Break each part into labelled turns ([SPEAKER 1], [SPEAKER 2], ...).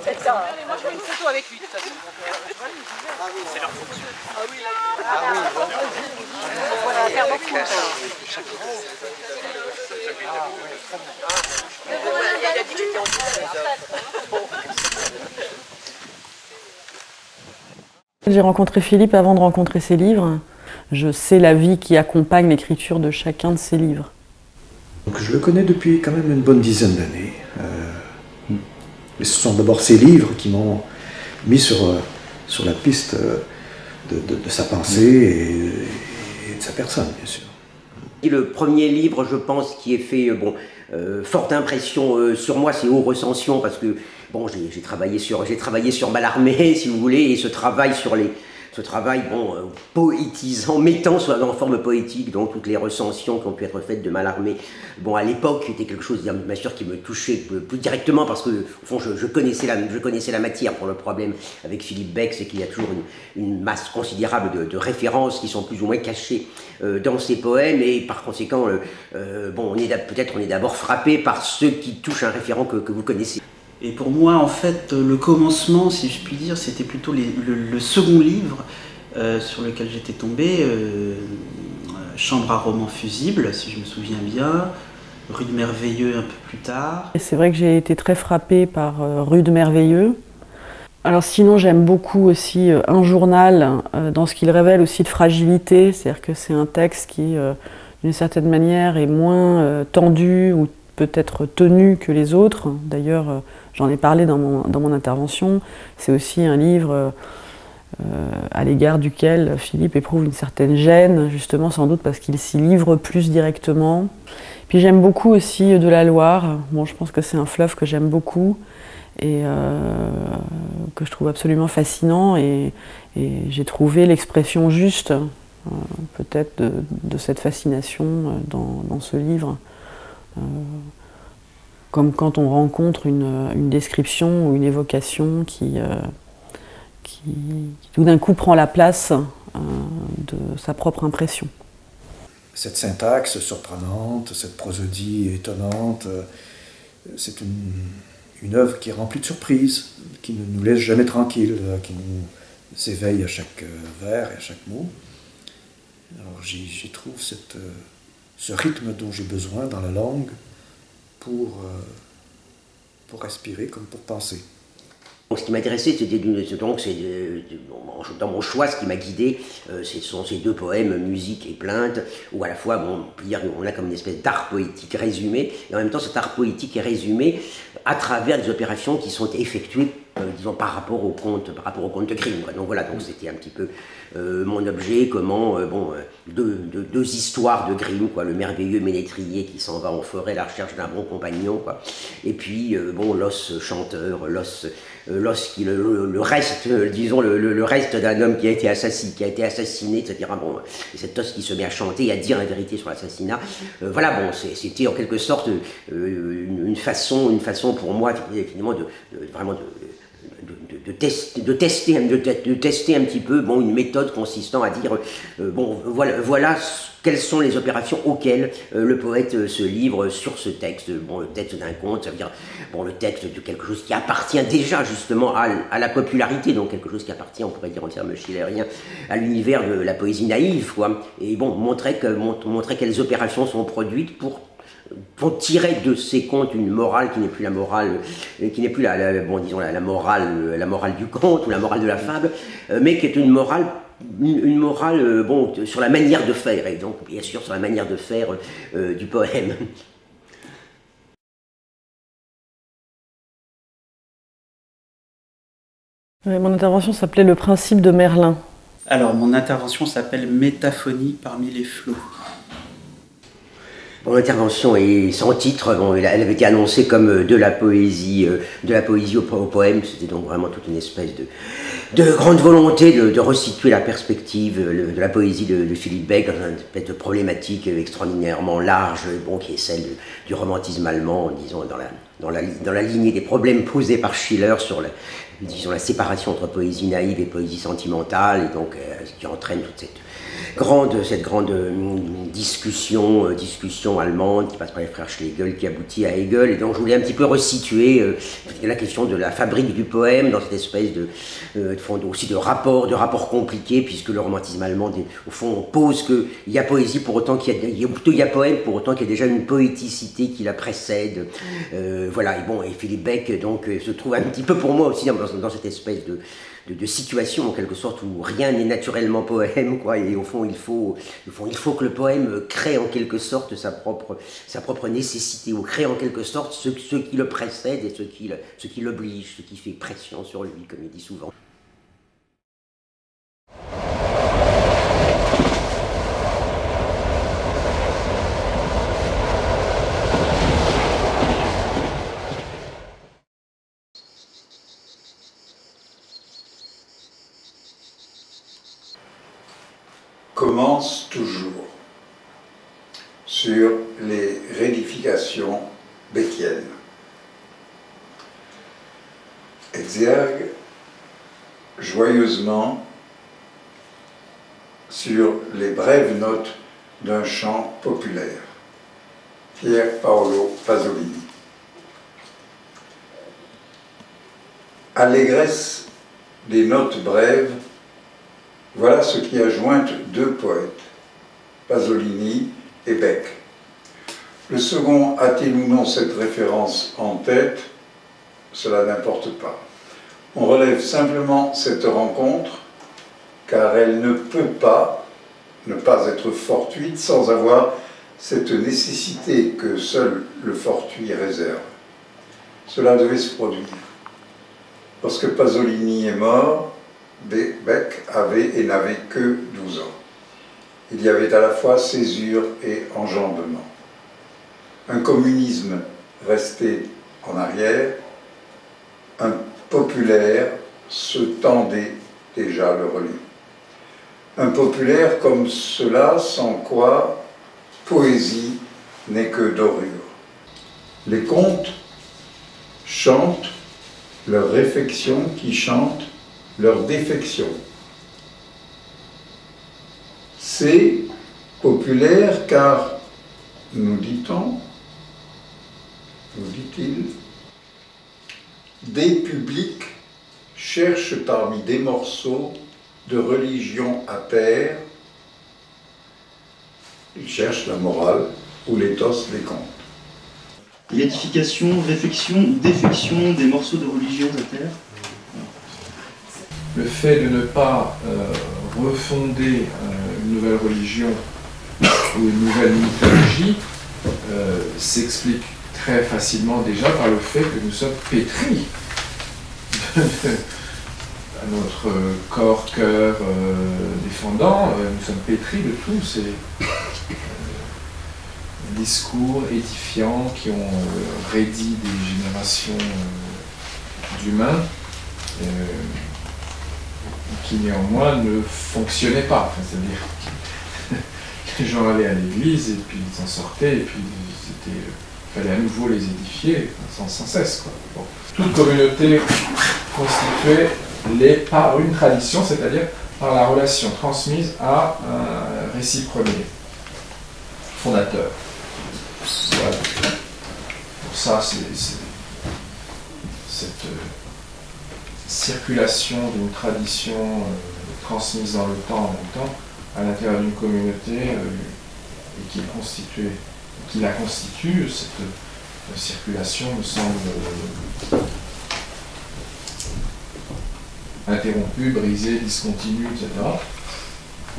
[SPEAKER 1] C'est ça. Moi, je fais une photo avec lui, de toute façon. C'est leur fonction. Ah oui, on va faire beaucoup. Il a dit que j'étais en
[SPEAKER 2] J'ai rencontré Philippe avant de rencontrer ses livres. Je sais la vie qui accompagne l'écriture de chacun de ses livres.
[SPEAKER 3] Donc je le connais depuis quand même une bonne dizaine d'années. Mais ce sont d'abord ses livres qui m'ont mis sur la piste de sa pensée et de sa personne, bien sûr.
[SPEAKER 4] Le premier livre, je pense, qui ait fait forte impression sur moi, c'est Aux Recensions, parce que bon, j'ai travaillé sur Mallarmé, si vous voulez, et ce travail poétisant, mettant en forme poétique donc toutes les recensions qui ont pu être faites de Mallarmé. Bon, à l'époque, c'était quelque chose, bien sûr, qui me touchait plus directement parce que, au fond, je connaissais la matière. Pour le problème avec Philippe Beck, c'est qu'il y a toujours une masse considérable de références qui sont plus ou moins cachées dans ses poèmes, et par conséquent, on est d'abord frappé par ceux qui touchent un référent que vous connaissez.
[SPEAKER 5] Et pour moi, en fait, le commencement, si je puis dire, c'était plutôt le second livre sur lequel j'étais tombé, Chambre à roman fusible, si je me souviens bien, Rue de Merveilleux un peu plus tard.
[SPEAKER 2] C'est vrai que j'ai été très frappée par Rue de Merveilleux. Alors sinon, j'aime beaucoup aussi Un journal, dans ce qu'il révèle aussi de fragilité, c'est-à-dire que c'est un texte qui, d'une certaine manière, est moins tendu ou peut-être tenu que les autres. D'ailleurs, j'en ai parlé dans mon intervention. C'est aussi un livre à l'égard duquel Philippe éprouve une certaine gêne, justement sans doute parce qu'il s'y livre plus directement. Puis j'aime beaucoup aussi De la Loire. Bon, je pense que c'est un fleuve que j'aime beaucoup et que je trouve absolument fascinant. Et j'ai trouvé l'expression juste, peut-être, de cette fascination dans ce livre. Comme quand on rencontre une description ou une évocation qui tout d'un coup prend la place de sa propre impression.
[SPEAKER 3] Cette syntaxe surprenante, cette prosodie étonnante, c'est une œuvre qui est remplie de surprises, qui ne nous laisse jamais tranquilles, qui nous éveille à chaque vers et à chaque mot. Alors j'y trouve ce rythme dont j'ai besoin dans la langue pour respirer comme pour penser.
[SPEAKER 4] Donc, ce qui m'intéressait, c'était dans mon choix, ce qui m'a guidé, ce sont ces deux poèmes, Musique et Plainte, où à la fois, on a comme une espèce d'art poétique résumé, et en même temps cet art poétique est résumé à travers des opérations qui sont effectuées, disons, par rapport au conte de Grimm. Donc voilà, donc c'était un petit peu mon objet, comment, deux histoires de Grimm, quoi, le merveilleux ménétrier qui s'en va en forêt à la recherche d'un bon compagnon, quoi, et puis, l'os chanteur, le reste, disons, le reste d'un homme qui a été assassiné, etc. Bon, et cet os qui se met à chanter et à dire la vérité sur l'assassinat. Voilà, bon, c'était en quelque sorte une façon pour moi, finalement, de tester un petit peu, une méthode consistant à dire, voilà quelles sont les opérations auxquelles le poète se livre sur ce texte. Le texte d'un conte, ça veut dire, le texte de quelque chose qui appartient déjà justement à la popularité, donc quelque chose qui appartient, on pourrait dire en termes schillériens, à l'univers de la poésie naïve, quoi. Et montrer quelles opérations sont produites pour tirer de ces contes une morale qui n'est plus la morale, la morale du conte ou la morale de la fable, mais qui est une morale sur la manière de faire, et donc bien sûr sur la manière de faire du poème.
[SPEAKER 2] Mon intervention s'appelait Le principe de Merlin.
[SPEAKER 5] Alors, mon intervention s'appelle Métaphonie parmi les flots.
[SPEAKER 4] L'intervention est sans titre, elle avait été annoncée comme de la poésie au poème. C'était donc vraiment toute une espèce de grande volonté de resituer la perspective de la poésie de Philippe Beck dans une espèce de problématique extraordinairement large, qui est celle du romantisme allemand, disons, dans la lignée des problèmes posés par Schiller sur disons, la séparation entre poésie naïve et poésie sentimentale, et donc ce qui entraîne toute cette grande discussion allemande qui passe par les frères Schlegel, qui aboutit à Hegel. Et donc je voulais un petit peu resituer la question de la fabrique du poème dans cette espèce aussi de rapport compliqué, puisque le romantisme allemand, au fond, pose qu'il y a poésie pour autant il y a poème pour autant qu'il y a déjà une poéticité qui la précède. Voilà, et Philippe Beck donc se trouve un petit peu pour moi aussi dans cette espèce de situation en quelque sorte où rien n'est naturellement poème, quoi, et au fond il faut que le poème crée en quelque sorte sa propre nécessité, ou crée en quelque sorte ce qui le précède et ce qui l'oblige, ce qui fait pression sur lui, comme il dit souvent.
[SPEAKER 6] Commence toujours sur les rédifications beckiennes. Exergue joyeusement sur les brèves notes d'un chant populaire. Pier Paolo Pasolini. Allégresse des notes brèves, voilà ce qui a joint deux poètes, Pasolini et Beck. Le second a-t-il ou non cette référence en tête? Cela n'importe pas. On relève simplement cette rencontre, car elle ne peut pas ne pas être fortuite sans avoir cette nécessité que seul le fortuit réserve. Cela devait se produire. Lorsque Pasolini est mort, Beck avait et n'avait que 12 ans. Il y avait à la fois césure et enjambement. Un communisme resté en arrière, un populaire se tendait déjà le relais. Un populaire comme cela, sans quoi poésie n'est que dorure. Les contes chantent leur réflexion qui chante leur défection. C'est populaire car, nous dit-on, nous dit-il, des publics cherchent parmi des morceaux de religion à terre, ils cherchent la morale ou l'éthos des contes.
[SPEAKER 7] L'édification, réflexion ou défection des morceaux de religion à terre.
[SPEAKER 8] Le fait de ne pas refonder une nouvelle religion ou une nouvelle mythologie s'explique très facilement déjà par le fait que nous sommes pétris à notre corps, cœur défendant, nous sommes pétris de tous ces discours édifiants qui ont raidi des générations d'humains. Qui néanmoins ne fonctionnait pas. Enfin, c'est-à-dire que les gens allaient à l'église et puis ils en sortaient et puis il fallait à nouveau les édifier sans cesse, quoi. Bon. Toute communauté constituée par une tradition, c'est-à-dire par la relation transmise à un récit premier, fondateur. Voilà. Pour ça, c'est cette circulation d'une tradition transmise dans le temps en même temps à l'intérieur d'une communauté et qui est constituée, qui la constitue, cette circulation me semble interrompue, brisée, discontinue, etc.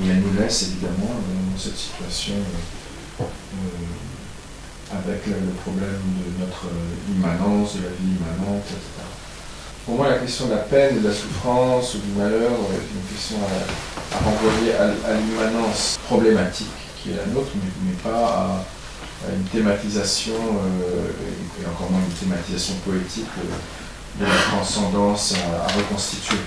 [SPEAKER 8] Et elle nous laisse évidemment dans cette situation avec le problème de notre immanence, de la vie immanente, etc. Pour moi, la question de la peine, de la souffrance ou du malheur est une question à renvoyer à l'immanence problématique qui est la nôtre, mais pas à une thématisation, et encore moins une thématisation poétique de la transcendance à reconstituer.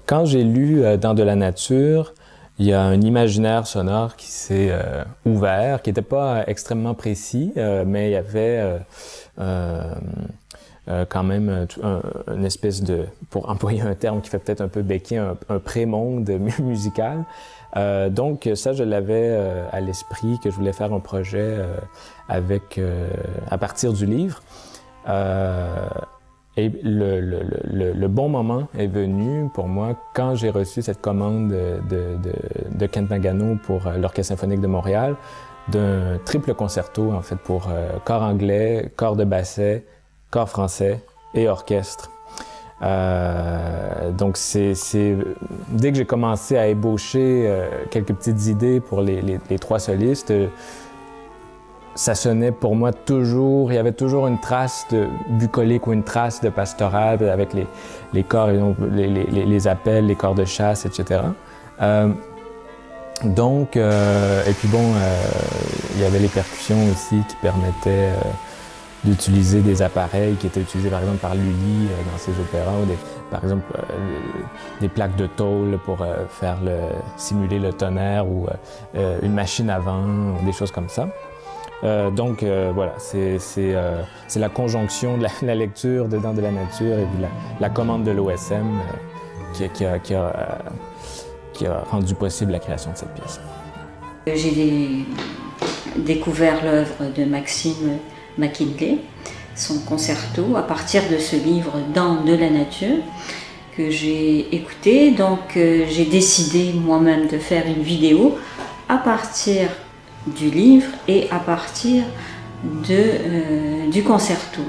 [SPEAKER 9] Quand j'ai lu Dans de la nature, il y a un imaginaire sonore qui s'est ouvert, qui n'était pas extrêmement précis, mais il y avait quand même une espèce de, pour employer un terme qui fait peut-être un peu béquille, un pré-monde musical. Donc ça, je l'avais à l'esprit, que je voulais faire un projet à partir du livre. Et le bon moment est venu pour moi quand j'ai reçu cette commande de Kent Nagano pour l'Orchestre symphonique de Montréal, d'un triple concerto en fait pour corps anglais, corps de basset, corps français et orchestre. Donc dès que j'ai commencé à ébaucher quelques petites idées pour les trois solistes, ça sonnait pour moi toujours, il y avait toujours une trace de bucolique ou une trace de pastoral avec les corps, les appels, les corps de chasse, etc. Donc, et puis bon, il y avait les percussions aussi qui permettaient d'utiliser des appareils qui étaient utilisés par exemple par Lully dans ses opéras, ou par exemple des plaques de tôle pour simuler le tonnerre, ou une machine à vent, ou des choses comme ça. Donc voilà, c'est la conjonction de la lecture de Dans de la nature et la commande de l'OSM qui a rendu possible la création de cette pièce.
[SPEAKER 10] J'ai découvert l'œuvre de Maxime McKinley, son concerto, à partir de ce livre Dans de la nature que j'ai écouté. Donc j'ai décidé moi-même de faire une vidéo à partir du livre et à partir du concerto.